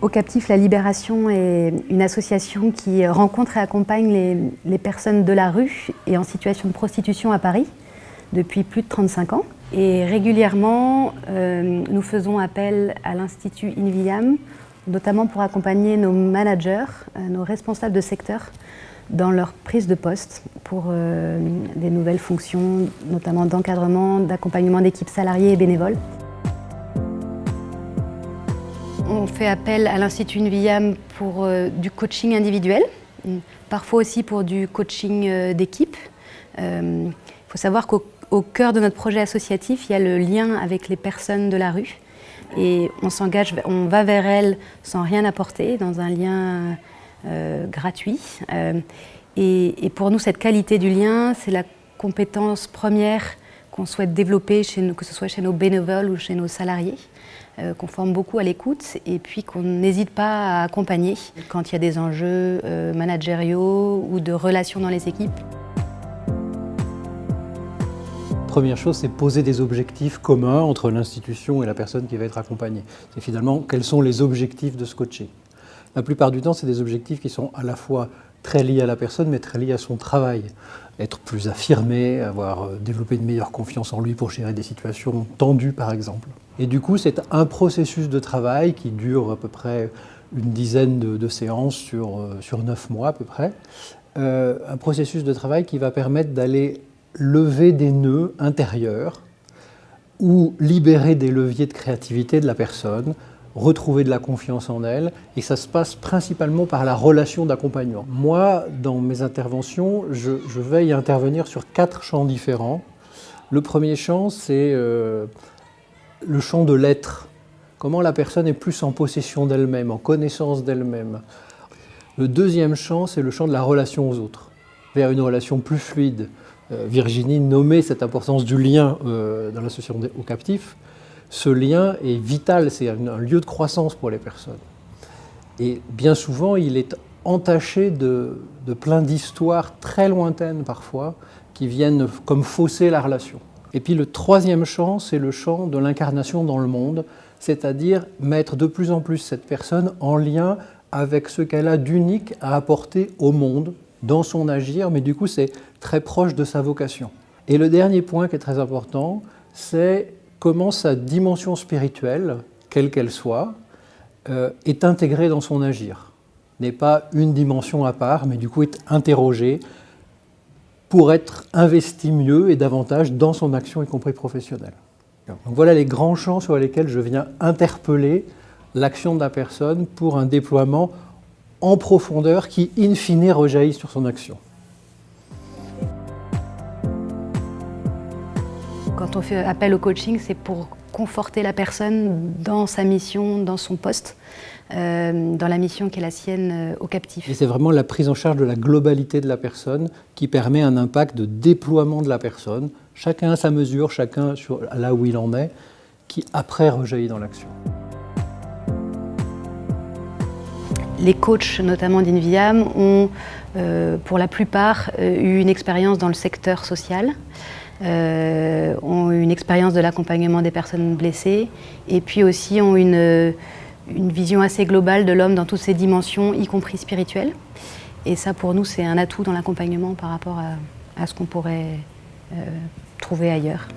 Ocaptif La Libération est une association qui rencontre et accompagne les personnes de la rue et en situation de prostitution à Paris depuis plus de 35 ans. Et régulièrement, nous faisons appel à l'Institut INVIAM, notamment pour accompagner nos managers, nos responsables de secteur, dans leur prise de poste pour des nouvelles fonctions, notamment d'encadrement, d'accompagnement d'équipes salariées et bénévoles. On fait appel à l'Institut INVIAM pour du coaching individuel, parfois aussi pour du coaching d'équipe. Il faut savoir qu'au cœur de notre projet associatif, il y a le lien avec les personnes de la rue. Et on s'engage, on va vers elles sans rien apporter, dans un lien gratuit. Et pour nous, cette qualité du lien, c'est la compétence première qu'on souhaite développer, que ce soit chez nos bénévoles ou chez nos salariés, qu'on forme beaucoup à l'écoute et puis qu'on n'hésite pas à accompagner quand il y a des enjeux managériaux ou de relations dans les équipes. Première chose, c'est poser des objectifs communs entre l'institution et la personne qui va être accompagnée. C'est finalement quels sont les objectifs de ce coaché. La plupart du temps, c'est des objectifs qui sont à la fois très liés à la personne, mais très liés à son travail. Être plus affirmé, avoir développé une meilleure confiance en lui pour gérer des situations tendues, par exemple. Et du coup, c'est un processus de travail qui dure à peu près une dizaine de séances sur 9 mois à peu près. Un processus de travail qui va permettre d'aller lever des nœuds intérieurs ou libérer des leviers de créativité de la personne, retrouver de la confiance en elle, et ça se passe principalement par la relation d'accompagnement. Moi, dans mes interventions, je veille à intervenir sur 4 champs différents. Le premier champ, c'est le champ de l'être. Comment la personne est plus en possession d'elle-même, en connaissance d'elle-même. Le deuxième champ, c'est le champ de la relation aux autres, vers une relation plus fluide. Virginie nommait cette importance du lien dans l'association Ocaptif. Ce lien est vital, c'est un lieu de croissance pour les personnes. Et bien souvent, il est entaché de plein d'histoires très lointaines parfois, qui viennent comme fausser la relation. Et puis le troisième champ, c'est le champ de l'incarnation dans le monde, c'est-à-dire mettre de plus en plus cette personne en lien avec ce qu'elle a d'unique à apporter au monde, dans son agir, mais du coup c'est très proche de sa vocation. Et le dernier point qui est très important, c'est comment sa dimension spirituelle, quelle qu'elle soit, est intégrée dans son agir. N'est pas une dimension à part, mais du coup est interrogée pour être investie mieux et davantage dans son action, y compris professionnelle. Donc voilà les grands champs sur lesquels je viens interpeller l'action de la personne pour un déploiement en profondeur qui, in fine, rejaillit sur son action. Quand on fait appel au coaching, c'est pour conforter la personne dans sa mission, dans son poste, dans la mission qui est la sienne Ocaptif. Et c'est vraiment la prise en charge de la globalité de la personne qui permet un impact de déploiement de la personne, chacun à sa mesure, chacun là où il en est, qui après rejaillit dans l'action. Les coachs, notamment d'INVIAM, ont pour la plupart eu une expérience dans le secteur social, ont eu une expérience de l'accompagnement des personnes blessées et puis aussi ont une vision assez globale de l'homme dans toutes ses dimensions, y compris spirituelles. Et ça, pour nous, c'est un atout dans l'accompagnement par rapport à ce qu'on pourrait trouver ailleurs.